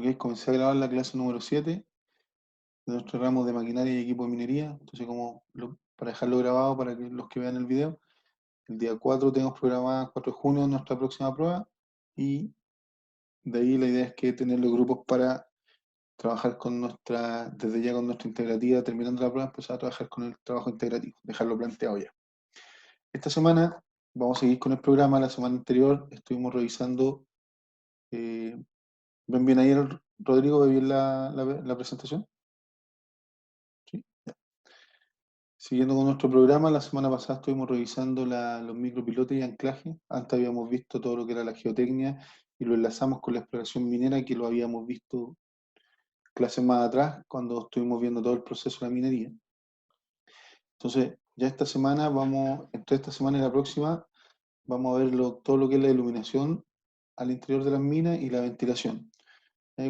Ok, comencé a grabar la clase número 7 de nuestro ramo de maquinaria y equipo de minería. Entonces, para dejarlo grabado para que los que vean el video, el día 4 tenemos programada 4 de junio nuestra próxima prueba y de ahí la idea es que tener los grupos para trabajar desde ya con nuestra integrativa, terminando la prueba, empezar a trabajar con el trabajo integrativo, dejarlo planteado ya. Esta semana vamos a seguir con el programa. La semana anterior estuvimos revisando, ¿ven bien ahí, Rodrigo? ¿Ve bien la presentación? ¿Sí? Siguiendo con nuestro programa, la semana pasada estuvimos revisando los micropilotes y anclaje. Antes habíamos visto todo lo que era la geotecnia y lo enlazamos con la exploración minera, que lo habíamos visto clases más atrás, cuando estuvimos viendo todo el proceso de la minería. Entonces, ya esta semana entre esta semana y la próxima, vamos a ver todo lo que es la iluminación al interior de las minas y la ventilación.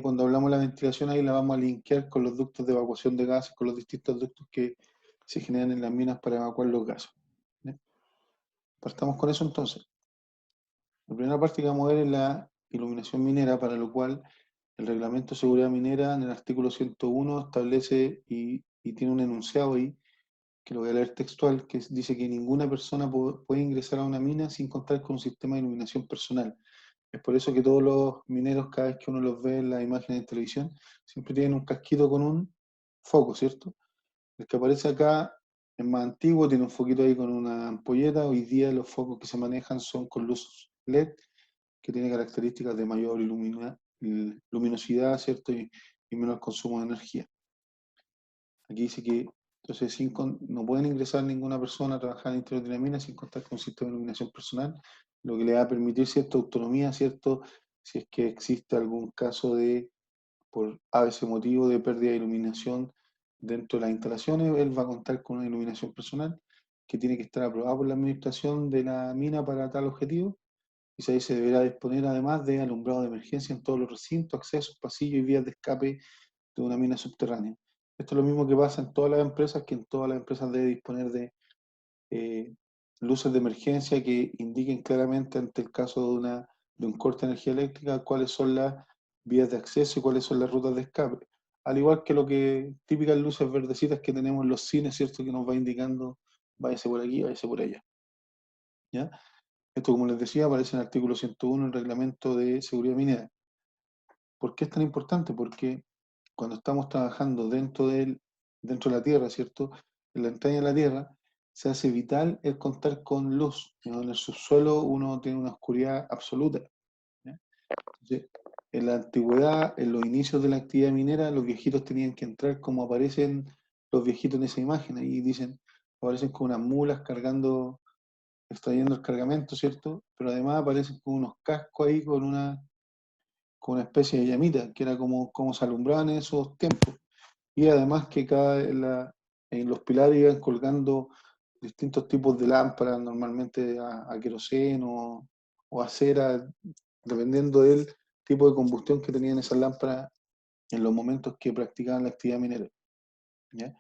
Cuando hablamos de la ventilación, ahí la vamos a linkear con los ductos de evacuación de gases, con los distintos ductos que se generan en las minas para evacuar los gases. Partamos con eso entonces. La primera parte que vamos a ver es la iluminación minera, para lo cual el Reglamento de Seguridad Minera en el artículo 101 establece y tiene un enunciado ahí, que lo voy a leer textual, que dice que ninguna persona puede ingresar a una mina sin contar con un sistema de iluminación personal. Es por eso que todos los mineros, cada vez que uno los ve en las imágenes de televisión, siempre tienen un casquito con un foco, ¿cierto? El que aparece acá es más antiguo, tiene un foquito ahí con una ampolleta. Hoy día los focos que se manejan son con luz LED, que tiene características de mayor luminosidad, ¿cierto? Y menor consumo de energía. Aquí dice que entonces no pueden ingresar ninguna persona a trabajar en el interior de una mina sin contar con un sistema de iluminación personal, lo que le va a permitir cierta autonomía, ¿cierto? Si es que existe algún caso por a veces motivo de pérdida de iluminación dentro de las instalaciones, él va a contar con una iluminación personal que tiene que estar aprobada por la administración de la mina para tal objetivo, y ahí se deberá disponer además de alumbrado de emergencia en todos los recintos, accesos, pasillos y vías de escape de una mina subterránea. Esto es lo mismo que pasa en todas las empresas, que en todas las empresas debe disponer de eh, luces de emergencia que indiquen claramente, ante el caso de un corte de energía eléctrica, cuáles son las vías de acceso y cuáles son las rutas de escape. Al igual que típicas luces verdecitas que tenemos en los cines, ¿cierto? Que nos va indicando, váyase por aquí, váyase por allá. ¿Ya? Esto, como les decía, aparece en el artículo 101 del Reglamento de Seguridad Minera. ¿Por qué es tan importante? Porque cuando estamos trabajando dentro de la Tierra, ¿cierto? En la entraña de la Tierra, se hace vital el contar con luz, ¿no? En el subsuelo uno tiene una oscuridad absoluta, ¿ya? Entonces, en la antigüedad, en los inicios de la actividad minera, los viejitos tenían que entrar como aparecen los viejitos en esa imagen, ahí dicen, aparecen con unas mulas extrayendo el cargamento, ¿cierto? Pero además aparecen con unos cascos ahí, con una especie de llamita, que era como se alumbraban en esos tiempos. Y además que en los pilares iban colgando distintos tipos de lámparas, normalmente a queroseno o a cera, dependiendo del tipo de combustión que tenían esas lámparas en los momentos que practicaban la actividad minera, ¿ya?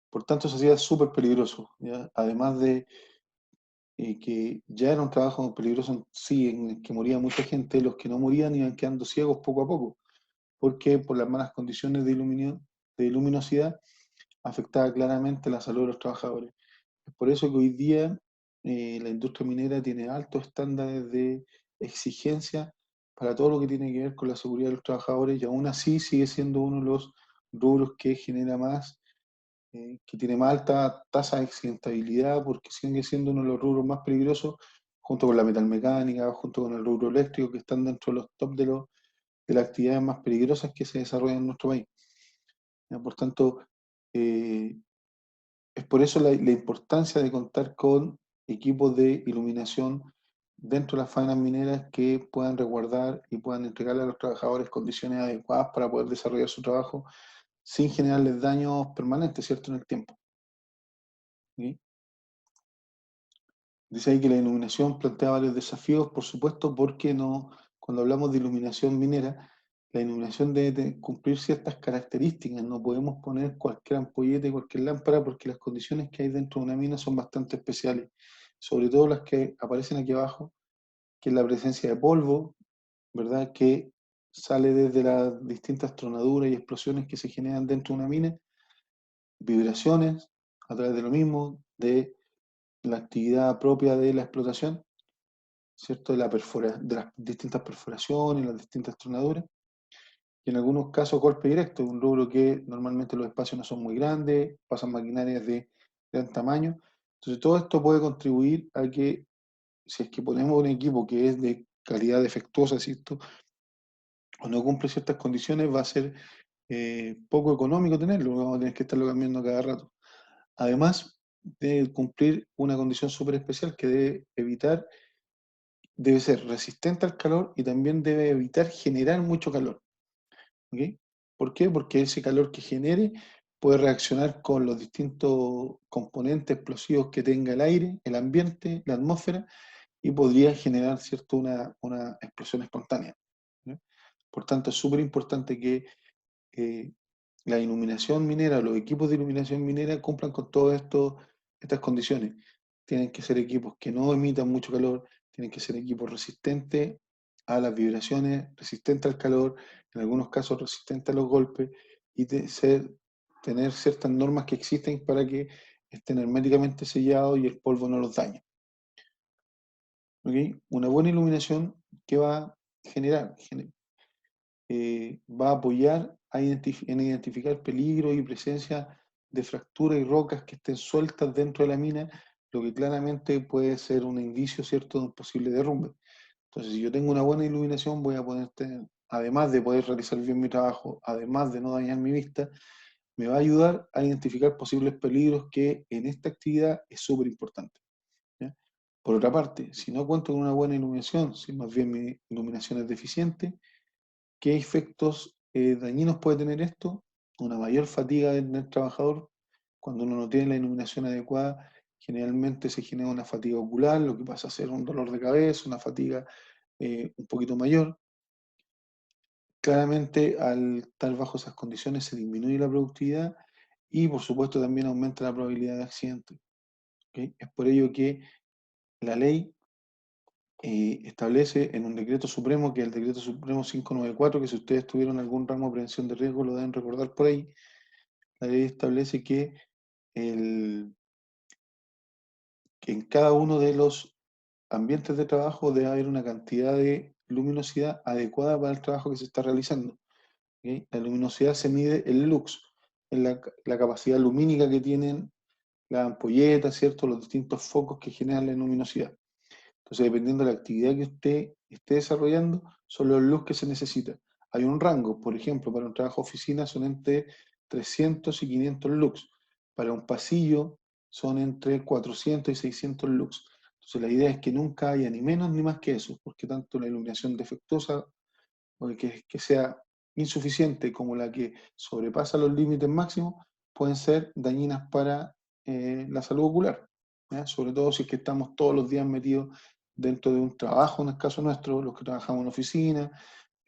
Por tanto, se hacía súper peligroso, ¿ya? Además de que ya era un trabajo peligroso en sí, en el que moría mucha gente. Los que no morían iban quedando ciegos poco a poco, porque por las malas condiciones de luminosidad afectaba claramente la salud de los trabajadores. Es por eso que hoy día la industria minera tiene altos estándares de exigencia para todo lo que tiene que ver con la seguridad de los trabajadores, y aún así sigue siendo uno de los rubros que genera que tiene más alta tasa de accidentabilidad, porque sigue siendo uno de los rubros más peligrosos, junto con la metalmecánica, junto con el rubro eléctrico, que están dentro de los top de las actividades más peligrosas que se desarrollan en nuestro país. ¿Ya? Por tanto, eh, es por eso la importancia de contar con equipos de iluminación dentro de las faenas mineras que puedan resguardar y puedan entregarle a los trabajadores condiciones adecuadas para poder desarrollar su trabajo sin generarles daños permanentes, ¿cierto?, en el tiempo. ¿Sí? Dice ahí que la iluminación plantea varios desafíos, por supuesto, porque cuando hablamos de iluminación minera, la iluminación debe cumplir ciertas características. No podemos poner cualquier ampolleta y cualquier lámpara, porque las condiciones que hay dentro de una mina son bastante especiales. Sobre todo las que aparecen aquí abajo, que es la presencia de polvo, ¿verdad? Que sale desde las distintas tronaduras y explosiones que se generan dentro de una mina, vibraciones a través de lo mismo, de la actividad propia de la explotación, ¿cierto? De las distintas perforaciones, las distintas tronaduras, y en algunos casos golpe directo, un rubro que normalmente los espacios no son muy grandes, pasan maquinarias de gran tamaño. Entonces todo esto puede contribuir a que si es que ponemos un equipo que es de calidad defectuosa, ¿cierto? O no cumple ciertas condiciones, va a ser poco económico tenerlo, vamos a tener que estarlo cambiando cada rato. Además de cumplir una condición súper especial que debe ser resistente al calor y también debe evitar generar mucho calor. ¿Ok? ¿Por qué? Porque ese calor que genere puede reaccionar con los distintos componentes explosivos que tenga el aire, el ambiente, la atmósfera, y podría generar, ¿cierto?, una explosión espontánea. ¿Ya? Por tanto, es súper importante que eh, la iluminación minera, los equipos de iluminación minera cumplan con todas estas condiciones. Tienen que ser equipos que no emitan mucho calor, tienen que ser equipos resistentes a las vibraciones, resistentes al calor, en algunos casos resistentes a los golpes, y tener ciertas normas que existen para que estén herméticamente sellados y el polvo no los dañe. ¿Ok? Una buena iluminación que va a generar, va a apoyar en identificar peligros y presencia de fracturas y rocas que estén sueltas dentro de la mina, lo que claramente puede ser un indicio, ¿cierto?, de un posible derrumbe. Entonces, si yo tengo una buena iluminación, voy a poder tener, además de poder realizar bien mi trabajo, además de no dañar mi vista, me va a ayudar a identificar posibles peligros que en esta actividad es súper importante. ¿Ya? Por otra parte, si no cuento con una buena iluminación, si más bien mi iluminación es deficiente, ¿qué efectos dañinos puede tener esto? Una mayor fatiga del trabajador. Cuando uno no tiene la iluminación adecuada, generalmente se genera una fatiga ocular, lo que pasa a ser un dolor de cabeza, una fatiga un poquito mayor. Claramente, al estar bajo esas condiciones, se disminuye la productividad y, por supuesto, también aumenta la probabilidad de accidente. ¿Ok? Es por ello que la ley establece en un decreto supremo, que es el decreto supremo 594, que si ustedes tuvieron algún ramo de prevención de riesgo lo deben recordar por ahí. La ley establece que en cada uno de los ambientes de trabajo debe haber una cantidad de luminosidad adecuada para el trabajo que se está realizando. ¿Ok? La luminosidad se mide en lux, en la capacidad lumínica que tienen las ampolletas, ¿cierto? Los distintos focos que generan la luminosidad. Entonces, dependiendo de la actividad que usted esté desarrollando, son los luz que se necesita. Hay un rango, por ejemplo, para un trabajo de oficina son entre 300 y 500 lux. Para un pasillo son entre 400 y 600 lux. Entonces, la idea es que nunca haya ni menos ni más que eso, porque tanto la iluminación defectuosa o que sea insuficiente como la que sobrepasa los límites máximos pueden ser dañinas para la salud ocular. ¿Ya? Sobre todo si es que estamos todos los días metidos dentro de un trabajo, en el caso nuestro, los que trabajamos en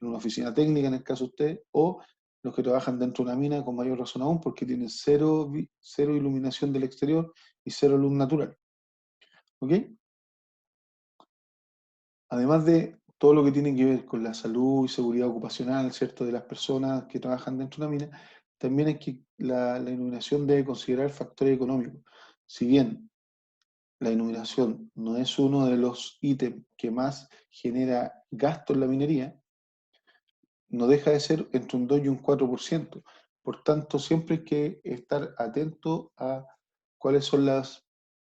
una oficina técnica en el caso de usted, o los que trabajan dentro de una mina con mayor razón aún porque tienen cero iluminación del exterior y cero luz natural. ¿Ok? Además de todo lo que tiene que ver con la salud y seguridad ocupacional, ¿cierto?, de las personas que trabajan dentro de una mina, también es que la iluminación debe considerar factores económicos. Si bien la iluminación no es uno de los ítems que más genera gasto en la minería, no deja de ser entre un 2 y un 4%. Por tanto, siempre hay que estar atento a cuáles son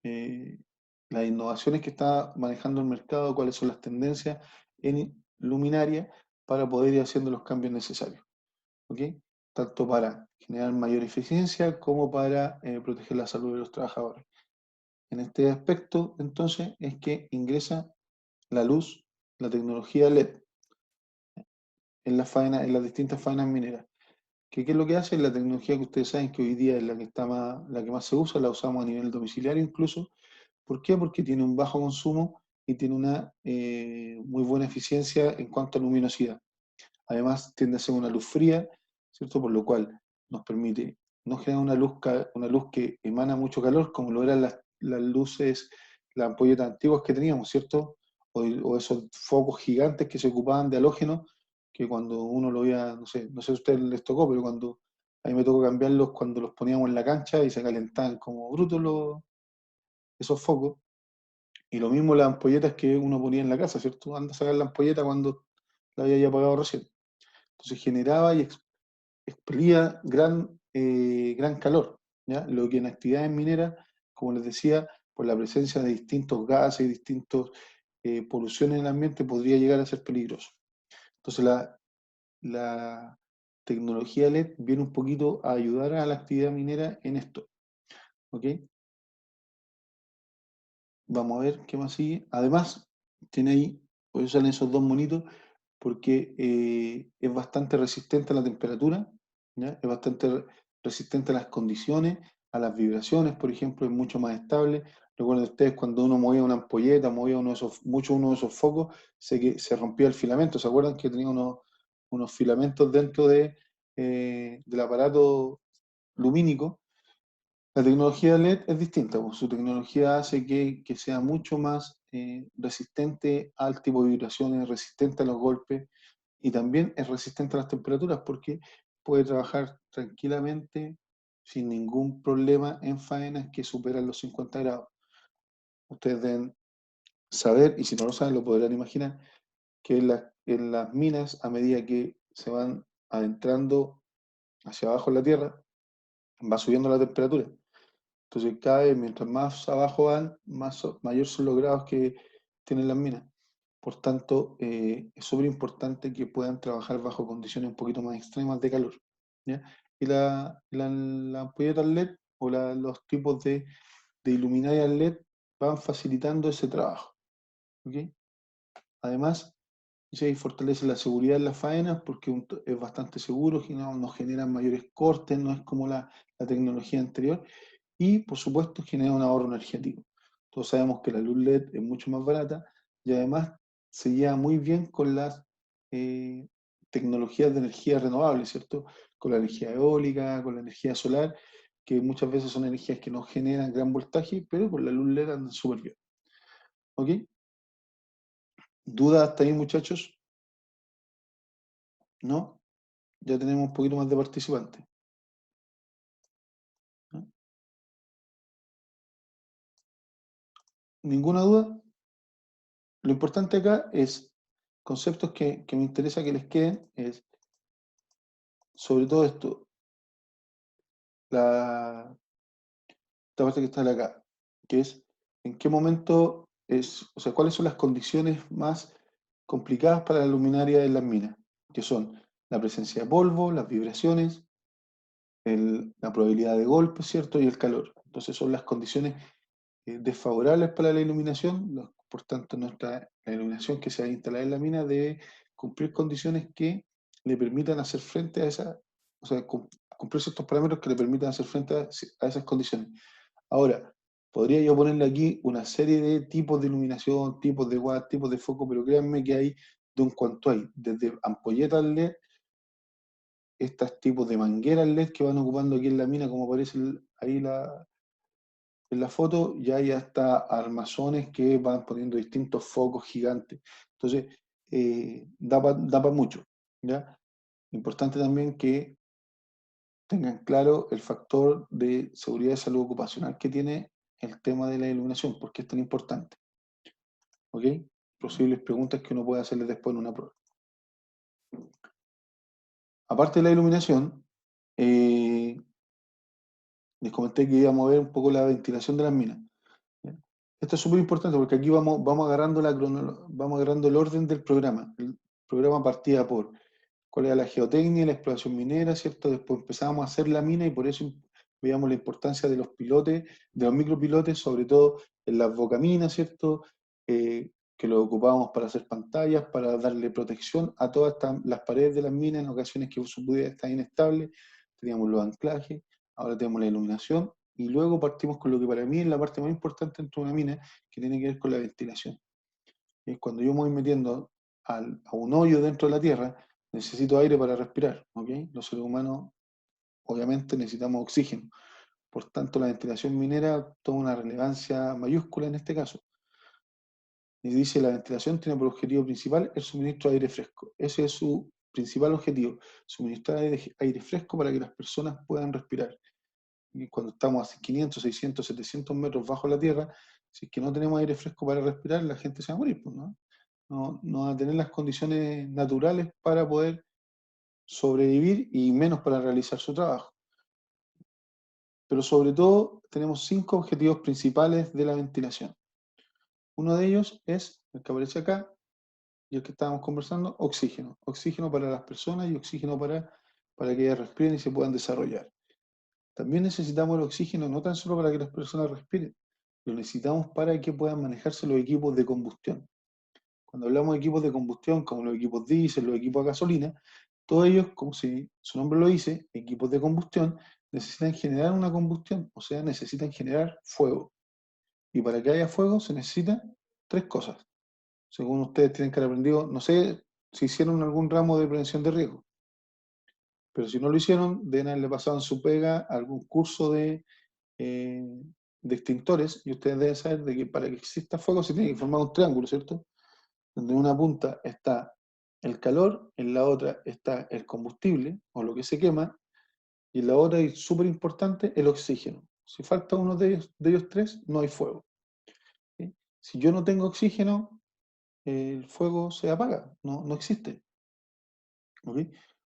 eh, las innovaciones que está manejando el mercado, cuáles son las tendencias en luminaria para poder ir haciendo los cambios necesarios. ¿Ok? Tanto para generar mayor eficiencia como para proteger la salud de los trabajadores. En este aspecto, entonces, es que ingresa la luz, la tecnología LED en las distintas faenas mineras. ¿Qué es lo que hace? La tecnología que ustedes saben que hoy día es la que más se usa, la usamos a nivel domiciliario incluso. ¿Por qué? Porque tiene un bajo consumo y tiene una muy buena eficiencia en cuanto a luminosidad. Además, tiende a ser una luz fría, ¿cierto? Por lo cual nos permite no generar una luz que emana mucho calor, como lo eran las luces, las ampolletas antiguas que teníamos, ¿cierto? O esos focos gigantes que se ocupaban de halógeno, que cuando uno lo veía, no sé si a ustedes les tocó, pero cuando a mí me tocó cambiarlos cuando los poníamos en la cancha y se calentaban como brutos esos focos. Y lo mismo las ampolletas que uno ponía en la casa, ¿cierto? Anda a sacar la ampolleta cuando la había ya apagado recién. Entonces generaba y expelía gran calor, ¿ya? Lo que en actividades mineras, como les decía, por la presencia de distintos gases y distintas poluciones en el ambiente, podría llegar a ser peligroso. Entonces la tecnología LED viene un poquito a ayudar a la actividad minera en esto, ¿ok? Vamos a ver qué más sigue. Además, tiene ahí, por eso salen esos dos monitos, porque es bastante resistente a la temperatura, ¿ya? Es bastante resistente a las condiciones, a las vibraciones, por ejemplo, es mucho más estable. Recuerden ustedes cuando uno movía una ampolleta, movía uno de esos focos, se rompía el filamento. ¿Se acuerdan que tenía unos filamentos dentro del aparato lumínico? La tecnología LED es distinta, pues. Su tecnología hace que sea mucho más resistente al tipo de vibraciones, resistente a los golpes y también es resistente a las temperaturas porque puede trabajar tranquilamente sin ningún problema en faenas que superan los 50 grados. Ustedes deben saber, y si no lo saben lo podrán imaginar, que en las minas, a medida que se van adentrando hacia abajo en la tierra, va subiendo la temperatura. Entonces, cada vez, mientras más abajo van, mayor son los grados que tienen las minas. Por tanto, es súper importante que puedan trabajar bajo condiciones un poquito más extremas de calor, ¿ya? Y la ampolleta LED o los tipos de luminarias LED van facilitando ese trabajo, ¿ok? Además, se fortalece la seguridad en las faenas porque es bastante seguro, que no generan mayores cortes, no es como la tecnología anterior. Y, por supuesto, genera un ahorro energético. Todos sabemos que la luz LED es mucho más barata y además se lleva muy bien con las eh, tecnologías de energía renovable, ¿cierto? Con la energía eólica, con la energía solar, que muchas veces son energías que no generan gran voltaje, pero con la luz LED andan súper bien. ¿Ok? ¿Dudas hasta ahí, muchachos? ¿No? Ya tenemos un poquito más de participantes, ¿no? ¿Ninguna duda? Lo importante acá es conceptos que me interesa que les queden, es sobre todo esto, esta parte que está acá, que es en qué momento o sea, cuáles son las condiciones más complicadas para la luminaria en las minas, que son la presencia de polvo, las vibraciones, la probabilidad de golpe, ¿cierto? Y el calor. Entonces son las condiciones desfavorables para la iluminación, por tanto la iluminación que se va a instalar en la mina debe cumplir condiciones que le permitan hacer frente a o sea, cumplir ciertos parámetros que le permitan hacer frente a esas condiciones. Ahora, podría yo ponerle aquí una serie de tipos de iluminación, tipos de watt, tipos de foco, pero créanme que hay de un cuanto hay, desde ampolletas LED, estos tipos de mangueras LED que van ocupando aquí en la mina, como aparece ahí en la foto, ya hay hasta armazones que van poniendo distintos focos gigantes. Entonces, da para mucho, ¿ya? Importante también que tengan claro el factor de seguridad y salud ocupacional que tiene el tema de la iluminación, porque es tan importante, ¿ok? Posibles preguntas que uno puede hacerles después en una prueba. Aparte de la iluminación, eh, les comenté que íbamos a ver un poco la ventilación de las minas, ¿ya? Esto es súper importante porque aquí vamos agarrando vamos agarrando el orden del programa. El programa partía por cuál era la geotecnia, la exploración minera, ¿cierto? Después empezábamos a hacer la mina y por eso veíamos la importancia de los pilotes, de los micropilotes, sobre todo en las bocaminas, ¿cierto? Que lo ocupábamos para hacer pantallas, para darle protección a todas las paredes de las minas en ocasiones que su pudiera estar inestable. Teníamos los anclajes, ahora tenemos la iluminación y luego partimos con lo que para mí es la parte más importante dentro de una mina, que tiene que ver con la ventilación. Es cuando yo me voy metiendo a un hoyo dentro de la tierra, necesito aire para respirar, ¿ok? Los seres humanos, obviamente, necesitamos oxígeno. Por tanto, la ventilación minera toma una relevancia mayúscula en este caso. Y dice, la ventilación tiene por objetivo principal el suministro de aire fresco. Ese es su principal objetivo, suministrar aire fresco para que las personas puedan respirar. Y cuando estamos a 500, 600, 700 metros bajo la tierra, si es que no tenemos aire fresco para respirar, la gente se va a morir, pues, ¿no? No va a tener las condiciones naturales para poder sobrevivir y menos para realizar su trabajo. Pero sobre todo tenemos 5 objetivos principales de la ventilación. Uno de ellos es el que aparece acá y el que estábamos conversando, oxígeno. Oxígeno para las personas y oxígeno para que ellas respiren y se puedan desarrollar. También necesitamos el oxígeno no tan solo para que las personas respiren, lo necesitamos para que puedan manejarse los equipos de combustión. Cuando hablamos de equipos de combustión, como los equipos diésel, los equipos a gasolina, todos ellos, como si su nombre lo dice, equipos de combustión, necesitan generar una combustión, o sea, necesitan generar fuego. Y para que haya fuego se necesitan 3 cosas. Según ustedes tienen que haber aprendido, no sé si hicieron algún ramo de prevención de riesgo, pero si no lo hicieron, deben haberle pasado en su pega algún curso de extintores, y ustedes deben saber de que para que exista fuego se tiene que formar un triángulo, ¿cierto? Donde en una punta está el calor, en la otra está el combustible, o lo que se quema, y en la otra, y súper importante, el oxígeno. Si falta uno de ellos 3, no hay fuego. ¿Sí? Si yo no tengo oxígeno, el fuego se apaga, no existe. ¿Ok?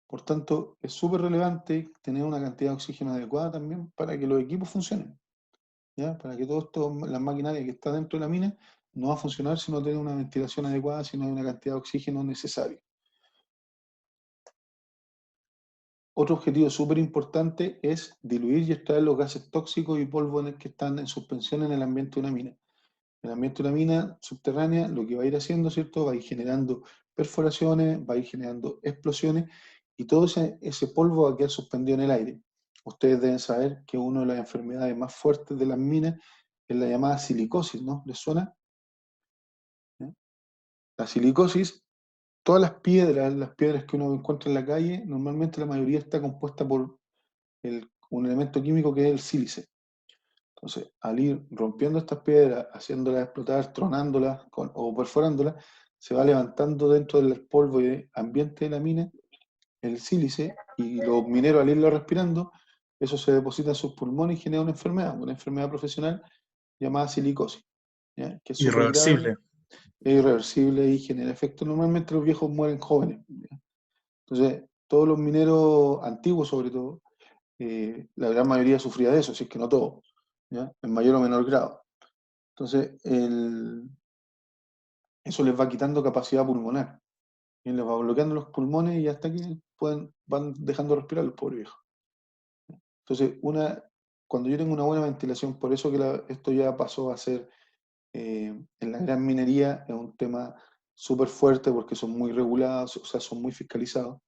Por tanto, es súper relevante tener una cantidad de oxígeno adecuada también para que los equipos funcionen. ¿Ya? Para que todo esto, la maquinaria que está dentro de la mina, no va a funcionar si no tiene una ventilación adecuada, si no hay una cantidad de oxígeno necesaria. Otro objetivo súper importante es diluir y extraer los gases tóxicos y polvos que están en suspensión en el ambiente de una mina. En el ambiente de una mina subterránea, lo que va a ir haciendo, ¿cierto? Va a ir generando perforaciones, va a ir generando explosiones, y todo ese polvo va a quedar suspendido en el aire. Ustedes deben saber que una de las enfermedades más fuertes de las minas es la llamada silicosis, ¿no? ¿Les suena? ¿Ya? La silicosis, todas las piedras que uno encuentra en la calle, normalmente la mayoría está compuesta por un elemento químico que es el sílice. Entonces, al ir rompiendo estas piedras, haciéndolas explotar, tronándolas o perforándolas, se va levantando dentro del polvo y ambiente de la mina el sílice, y los mineros, al irlo respirando, eso se deposita en sus pulmones y genera una enfermedad profesional llamada silicosis, ¿ya? Que es súper grave, Irreversible. es irreversible y genera efectos. Normalmente los viejos mueren jóvenes, ¿ya? Entonces, todos los mineros antiguos, sobre todo, la gran mayoría sufría de eso, si es que no todos, ¿ya? En mayor o menor grado. Entonces, eso les va quitando capacidad pulmonar, y les va bloqueando los pulmones y hasta que van dejando de respirar los pobres viejos. Entonces, cuando yo tengo una buena ventilación, por eso que esto ya pasó a ser, en la gran minería, es un tema súper fuerte porque son muy regulados, o sea, son muy fiscalizados.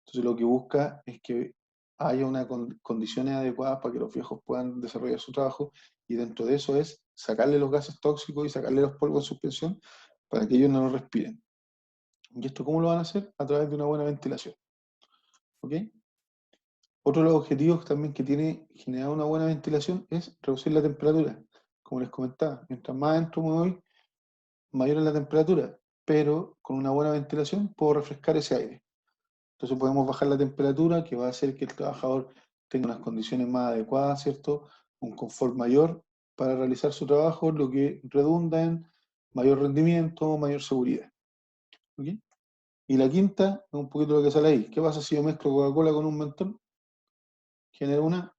Entonces, lo que busca es que haya unas condiciones adecuadas para que los viejos puedan desarrollar su trabajo, y dentro de eso es sacarle los gases tóxicos y sacarle los polvos en suspensión para que ellos no los respiren. ¿Y esto cómo lo van a hacer? A través de una buena ventilación. ¿Ok? Otro de los objetivos también que tiene generar una buena ventilación es reducir la temperatura. Como les comentaba, mientras más adentro me voy, mayor es la temperatura, pero con una buena ventilación puedo refrescar ese aire. Entonces podemos bajar la temperatura, que va a hacer que el trabajador tenga unas condiciones más adecuadas, ¿cierto? Un confort mayor para realizar su trabajo, lo que redunda en mayor rendimiento, mayor seguridad. ¿Ok? Y la quinta es un poquito lo que sale ahí. ¿Qué pasa si yo mezclo Coca-Cola con un mentón? Genera una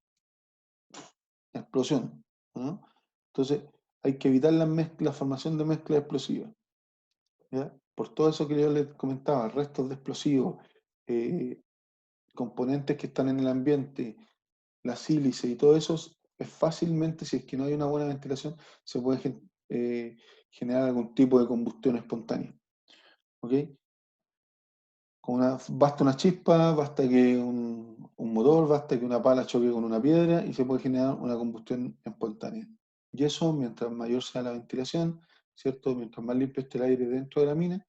explosión, ¿no? Entonces hay que evitar la formación de mezclas explosivas, ¿ya? Por todo eso que yo les comentaba, restos de explosivos, eh, componentes que están en el ambiente, la sílice y todo eso, es fácilmente, si es que no hay una buena ventilación, se puede generar algún tipo de combustión espontánea. ¿Ok? Basta una chispa, basta que un motor, basta que una pala choque con una piedra y se puede generar una combustión espontánea. Y eso, mientras mayor sea la ventilación, ¿cierto? Mientras más limpio esté el aire dentro de la mina,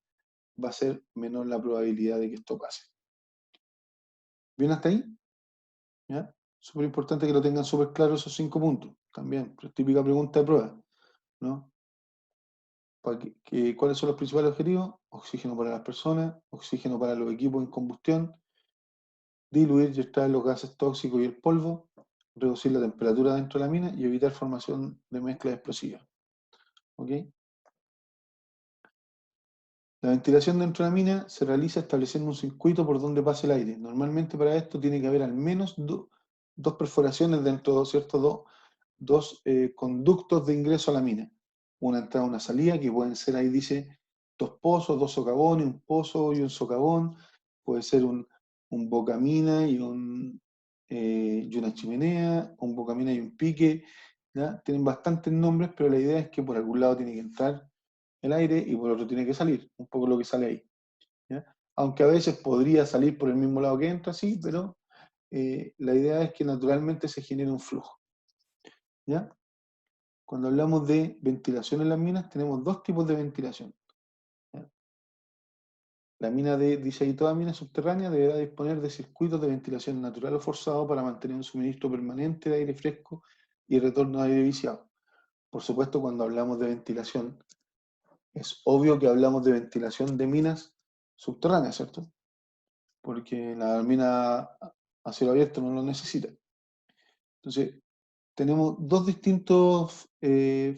va a ser menor la probabilidad de que esto pase. ¿Bien hasta ahí? ¿Ya? Súper importante que lo tengan súper claro esos 5 puntos. También, típica pregunta de prueba, ¿no? ¿Cuáles son los principales objetivos? oxígeno para las personas, oxígeno para los equipos en combustión, diluir y extraer los gases tóxicos y el polvo, reducir la temperatura dentro de la mina y evitar formación de mezclas explosivas. ¿Ok? La ventilación dentro de la mina se realiza estableciendo un circuito por donde pase el aire. Normalmente para esto tiene que haber al menos dos perforaciones dentro de ciertos dos conductos de ingreso a la mina. Una entrada y una salida, que pueden ser, ahí dice, dos pozos, dos socavones, un pozo y un socavón. Puede ser un bocamina y una chimenea, un bocamina y un pique. ¿Ya? Tienen bastantes nombres, pero la idea es que por algún lado tiene que entrar el aire y por otro tiene que salir, un poco lo que sale ahí. ¿Ya? Aunque a veces podría salir por el mismo lado que entra, sí, pero la idea es que naturalmente se genere un flujo. ¿Ya? Cuando hablamos de ventilación en las minas, tenemos dos tipos de ventilación. ¿Ya? La mina dice ahí, toda mina subterránea deberá disponer de circuitos de ventilación natural o forzado para mantener un suministro permanente de aire fresco y retorno de aire viciado. Por supuesto, cuando hablamos de ventilación, es obvio que hablamos de ventilación de minas subterráneas, ¿cierto? Porque la mina a cielo abierto no lo necesita. Entonces, tenemos dos distintas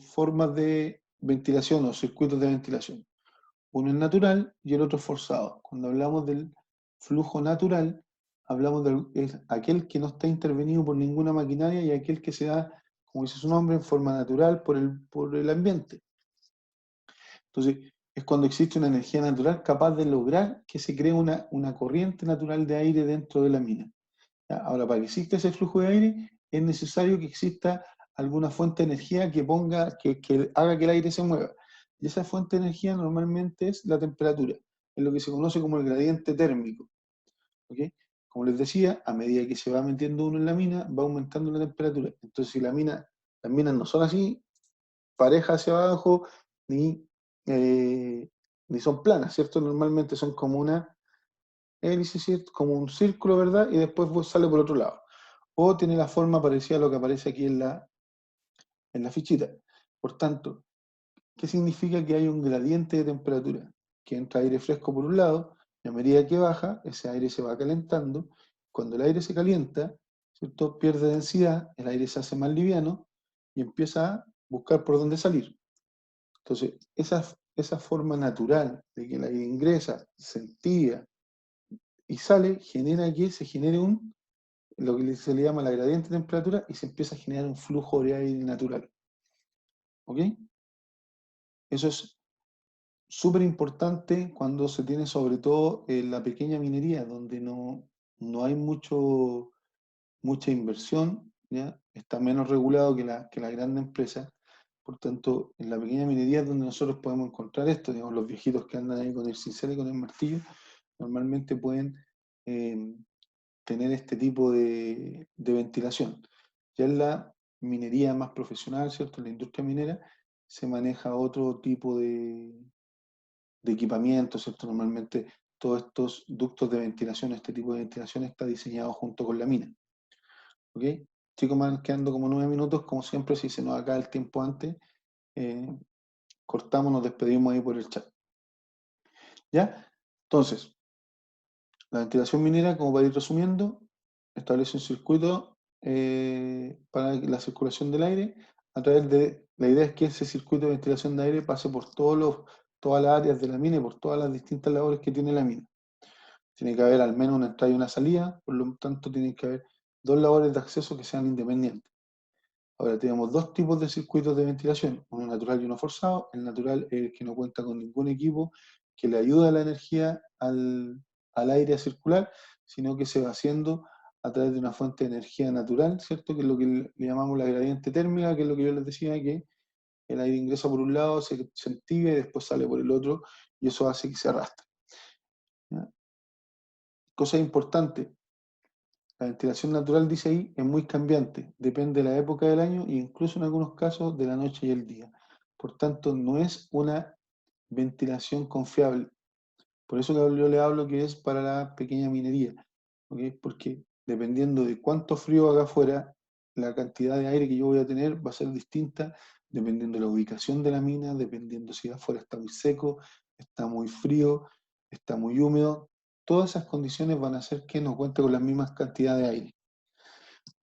formas de ventilación o circuitos de ventilación. Uno es natural y el otro es forzado. Cuando hablamos del flujo natural, hablamos de aquel que no está intervenido por ninguna maquinaria y aquel que se da, como dice su nombre, en forma natural por el ambiente. Entonces, es cuando existe una energía natural capaz de lograr que se cree una corriente natural de aire dentro de la mina. ¿Ya? Ahora, para que exista ese flujo de aire, es necesario que exista alguna fuente de energía que haga que el aire se mueva. Y esa fuente de energía normalmente es la temperatura, es lo que se conoce como el gradiente térmico. ¿Ok? Como les decía, a medida que se va metiendo uno en la mina, va aumentando la temperatura. Entonces, si las minas no son así, parejas hacia abajo, ni, ni son planas, ¿cierto? Normalmente son como una hélice, ¿cierto? Como un círculo, ¿verdad? Y después sale por otro lado. O tiene la forma parecida a lo que aparece aquí en la fichita. Por tanto, ¿qué significa que hay un gradiente de temperatura? Que entra aire fresco por un lado, y a medida que baja, ese aire se va calentando. Cuando el aire se calienta, ¿cierto? Pierde densidad, el aire se hace más liviano y empieza a buscar por dónde salir. Entonces, esa forma natural de que el aire ingresa, se enfría y sale, genera que se genere lo que se le llama la gradiente de temperatura y se empieza a generar un flujo de aire natural. ¿Ok? Eso es súper importante cuando se tiene sobre todo la pequeña minería, donde no hay mucha inversión, ¿ya? Está menos regulado que la gran empresa. Por tanto, en la pequeña minería es donde nosotros podemos encontrar esto, digamos, los viejitos que andan ahí con el cincel y con el martillo, normalmente pueden eh, tener este tipo de ventilación. Ya en la minería más profesional, ¿cierto? En la industria minera se maneja otro tipo de equipamiento, ¿cierto? Normalmente todos estos ductos de ventilación, este tipo de ventilación está diseñado junto con la mina. ¿Ok? Chicos, me van quedando como 9 minutos, como siempre, si se nos acaba el tiempo antes, eh, cortamos, nos despedimos ahí por el chat. ¿Ya? Entonces, la ventilación minera, como para ir resumiendo, establece un circuito para la circulación del aire a través de, la idea es que ese circuito de ventilación de aire pase por todas las áreas de la mina y por todas las distintas labores que tiene la mina. Tiene que haber al menos una entrada y una salida, por lo tanto tiene que haber dos labores de acceso que sean independientes. Ahora tenemos dos tipos de circuitos de ventilación, uno natural y uno forzado. El natural es el que no cuenta con ningún equipo que le ayude a la energía al aire a circular, sino que se va haciendo a través de una fuente de energía natural, ¿cierto? Que es lo que le llamamos la gradiente térmica, que es lo que yo les decía, que el aire ingresa por un lado, se entibia y después sale por el otro, y eso hace que se arrastre. ¿Ya? Cosa importante, la ventilación natural, dice ahí, es muy cambiante, depende de la época del año e incluso en algunos casos de la noche y el día. Por tanto, no es una ventilación confiable. Por eso que yo le hablo que es para la pequeña minería, ¿ok? Porque dependiendo de cuánto frío haga afuera, la cantidad de aire que yo voy a tener va a ser distinta dependiendo de la ubicación de la mina, dependiendo si afuera está muy seco, está muy frío, está muy húmedo. Todas esas condiciones van a hacer que no cuente con las mismas cantidades de aire.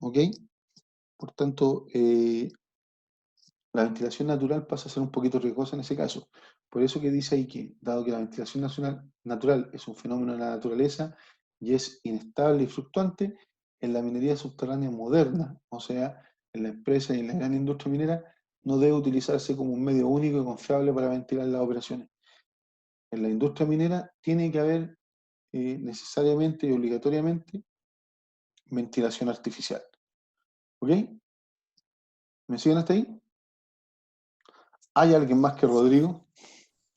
¿Ok? Por tanto, la ventilación natural pasa a ser un poquito riesgosa en ese caso. Por eso que dice ahí que, dado que la ventilación natural es un fenómeno de la naturaleza y es inestable y fluctuante, en la minería subterránea moderna, o sea, en la empresa y en la gran industria minera, no debe utilizarse como un medio único y confiable para ventilar las operaciones. En la industria minera tiene que haber necesariamente y obligatoriamente ventilación artificial. ¿Ok? ¿Me siguen hasta ahí? ¿Hay alguien más que Rodrigo?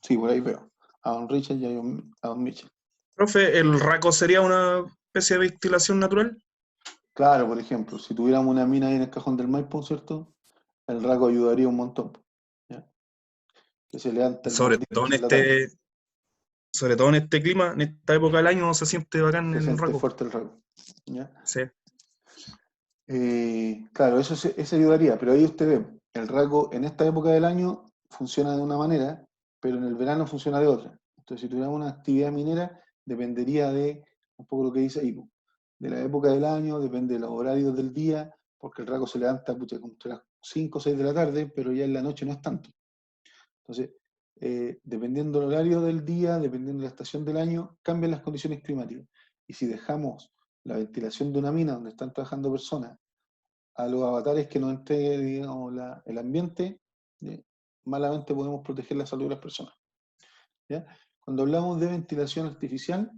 Sí, por ahí veo. A don Richard y a don Mitchell. Profe, ¿el raco sería una especie de ventilación natural? Claro, por ejemplo, si tuviéramos una mina ahí en el cajón del Maipo, ¿cierto? El raco ayudaría un montón. ¿Ya? Que se levanta el más Sobre todo en en la tarde. sobre todo en este clima, en esta época del año, se siente bacán Se el siente raco. fuerte el raco. ¿Ya? Sí. Claro, eso ayudaría, pero ahí usted ve, el raco en esta época del año funciona de una manera, pero en el verano funciona de otra. Entonces, si tuviéramos una actividad minera, dependería de un poco lo que dice ahí, de la época del año, depende de los horarios del día, porque el raco se levanta como entre las 5 o 6 de la tarde, pero ya en la noche no es tanto. Entonces, dependiendo del horario del día, dependiendo de la estación del año, cambian las condiciones climáticas. Y si dejamos la ventilación de una mina donde están trabajando personas a los avatares que nos entregue, digamos, el ambiente, malamente podemos proteger la salud de las personas. ¿Ya? Cuando hablamos de ventilación artificial,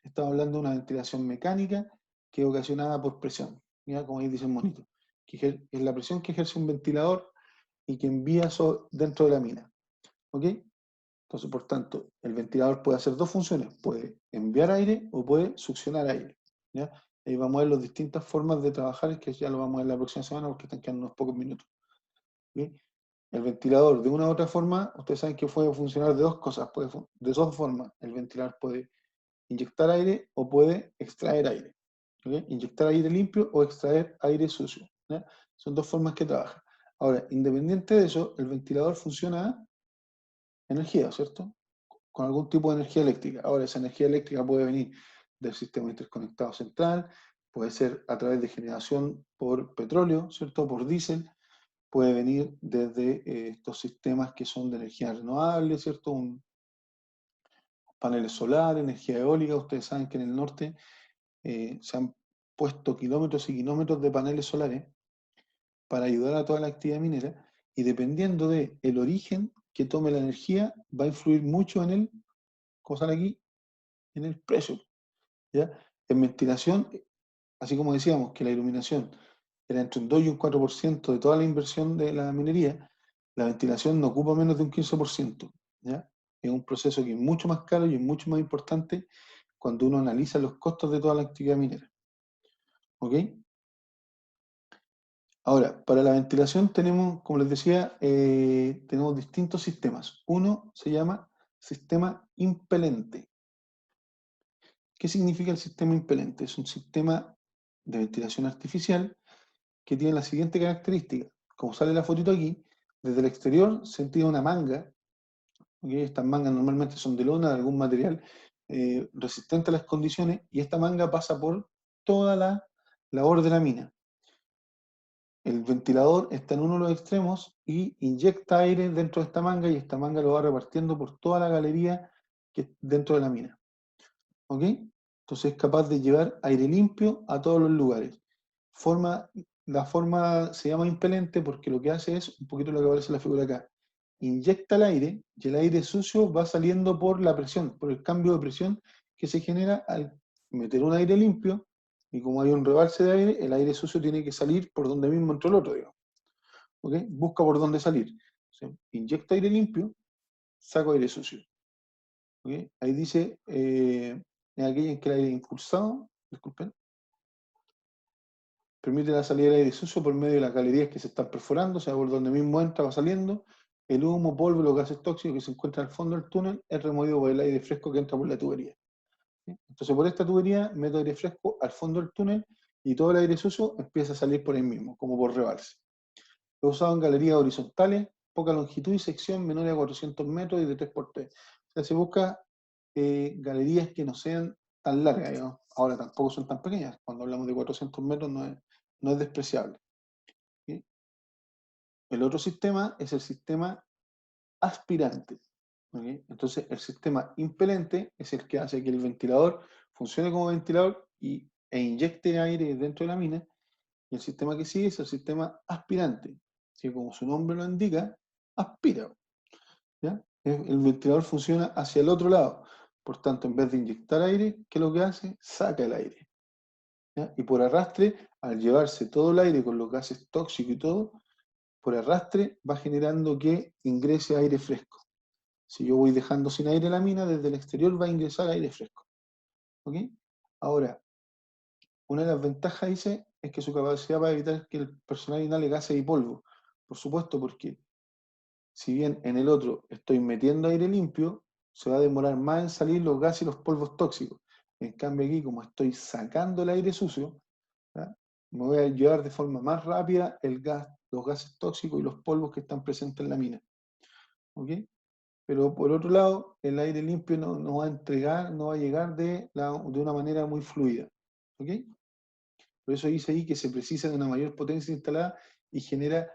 estamos hablando de una ventilación mecánica que es ocasionada por presión, ¿ya? Como ahí dice el monito, que es la presión que ejerce un ventilador y que envía eso dentro de la mina. ¿Ok? Entonces, por tanto, el ventilador puede hacer dos funciones, puede enviar aire o puede succionar aire. ¿Ya? Ahí vamos a ver las distintas formas de trabajar, que ya lo vamos a ver la próxima semana porque están quedando unos pocos minutos. ¿Sí? El ventilador, de una u otra forma, ustedes saben que puede funcionar de dos cosas, de dos formas. El ventilador puede inyectar aire o puede extraer aire. ¿Okay? Inyectar aire limpio o extraer aire sucio. ¿Ya? Son dos formas que trabaja. Ahora, independiente de eso, el ventilador funciona a energía, ¿cierto? Con algún tipo de energía eléctrica. Ahora, esa energía eléctrica puede venir del sistema interconectado central, puede ser a través de generación por petróleo, ¿cierto? Por diésel, puede venir desde estos sistemas que son de energía renovable, ¿cierto? Paneles solares, energía eólica. Ustedes saben que en el norte se han puesto kilómetros y kilómetros de paneles solares para ayudar a toda la actividad minera, y dependiendo del origen que tome la energía, va a influir mucho en el, como sale aquí, en el precio. ¿Ya? En ventilación, así como decíamos que la iluminación era entre un 2 y un 4% de toda la inversión de la minería, la ventilación no ocupa menos de un 15%. ¿Ya? Es un proceso que es mucho más caro y es mucho más importante cuando uno analiza los costos de toda la actividad minera. ¿Ok? Ahora, para la ventilación tenemos, como les decía, tenemos distintos sistemas. Uno se llama sistema impelente. ¿Qué significa el sistema impelente? Es un sistema de ventilación artificial que tiene la siguiente característica. Como sale la fotito aquí, desde el exterior se tira una manga. ¿Okay? Estas mangas normalmente son de lona, de algún material resistente a las condiciones, y esta manga pasa por toda la labor de la mina. El ventilador está en uno de los extremos y inyecta aire dentro de esta manga, y esta manga lo va repartiendo por toda la galería que es dentro de la mina. ¿Ok? Entonces es capaz de llevar aire limpio a todos los lugares. La forma se llama impelente porque lo que hace es un poquito lo que aparece en la figura acá. Inyecta el aire y el aire sucio va saliendo por la presión, por el cambio de presión que se genera al meter un aire limpio, y como hay un rebalse de aire, el aire sucio tiene que salir por donde mismo entró el otro, digamos. ¿Ok? Busca por dónde salir. ¿Sí? Inyecta aire limpio, saco aire sucio. ¿Ok? Ahí dice, en aquella en que el aire impulsado, disculpen, permite la salida del aire sucio por medio de las galerías que se están perforando, o sea, por donde mismo entra, va saliendo. El humo, polvo, los gases tóxicos que se encuentran al fondo del túnel es removido por el aire fresco que entra por la tubería. ¿Sí? Entonces, por esta tubería meto aire fresco al fondo del túnel y todo el aire sucio empieza a salir por ahí mismo, como por rebalse. Lo usado en galerías horizontales, poca longitud y sección menor a 400 metros y de 3x3. sea, se busca galerías que no sean tan largas, digamos. Ahora tampoco son tan pequeñas. Cuando hablamos de 400 metros no es despreciable. ¿Sí? El otro sistema es el sistema aspirante. ¿Okay? Entonces, el sistema impelente es el que hace que el ventilador funcione como ventilador e inyecte aire dentro de la mina. Y el sistema que sigue es el sistema aspirante, que como su nombre lo indica, aspira. ¿Ya? El ventilador funciona hacia el otro lado. Por tanto, en vez de inyectar aire, ¿qué es lo que hace? Saca el aire. ¿Ya? Y por arrastre, al llevarse todo el aire con los gases tóxicos y todo, por arrastre va generando que ingrese aire fresco. Si yo voy dejando sin aire la mina, desde el exterior va a ingresar aire fresco. ¿Ok? Ahora, una de las ventajas, dice, es que su capacidad va a evitar que el personal inhale gases y polvo. Por supuesto, porque si bien en el otro estoy metiendo aire limpio, se va a demorar más en salir los gases y los polvos tóxicos. En cambio aquí, como estoy sacando el aire sucio, ¿ya? Me voy a llevar de forma más rápida los gases tóxicos y los polvos que están presentes en la mina. ¿Ok? Pero por otro lado, el aire limpio no va a entregar, no va a llegar de una manera muy fluida. ¿Ok? Por eso dice ahí que se precisa de una mayor potencia instalada y genera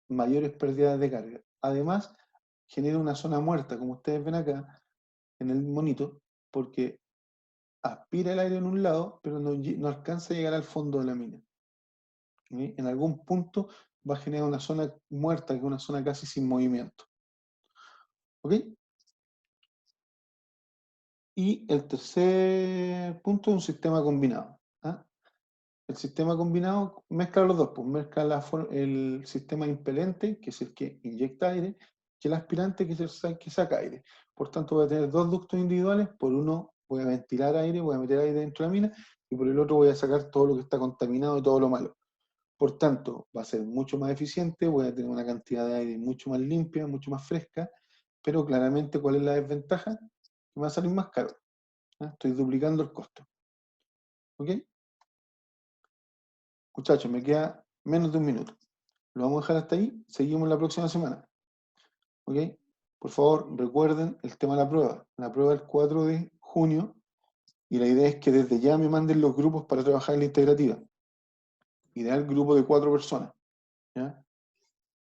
mayores pérdidas de carga. Además, genera una zona muerta, como ustedes ven acá en el monito, porque aspira el aire en un lado, pero no alcanza a llegar al fondo de la mina. ¿Sí? En algún punto va a generar una zona muerta, que es una zona casi sin movimiento. ¿Ok? Y el tercer punto es un sistema combinado. ¿Ah? El sistema combinado mezcla los dos, pues mezcla el sistema impelente, que es el que inyecta aire, y el aspirante, que es el que saca aire. Por tanto, voy a tener dos ductos individuales, por uno voy a ventilar aire, voy a meter aire dentro de la mina, y por el otro voy a sacar todo lo que está contaminado y todo lo malo. Por tanto, va a ser mucho más eficiente, voy a tener una cantidad de aire mucho más limpia, mucho más fresca, pero claramente, ¿cuál es la desventaja? Que me va a salir más caro. ¿Ah? Estoy duplicando el costo. ¿Ok? Muchachos, me queda menos de un minuto. Lo vamos a dejar hasta ahí. Seguimos la próxima semana. ¿Ok? Por favor, recuerden el tema de la prueba. La prueba es el 4 de junio y la idea es que desde ya me manden los grupos para trabajar en la integrativa. Ideal grupo de 4 personas. ¿Ya?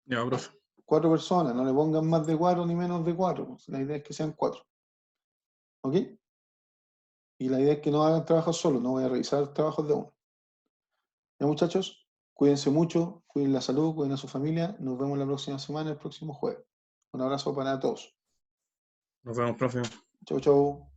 Ya, profe. 4 personas, no le pongan más de 4 ni menos de 4. La idea es que sean 4. ¿Ok? Y la idea es que no hagan trabajos solos, no voy a revisar trabajos de uno. Ya, muchachos, cuídense mucho, cuiden la salud, cuiden a su familia. Nos vemos la próxima semana, el próximo jueves. Un abrazo para todos. Nos vemos, profe. Chau, chau.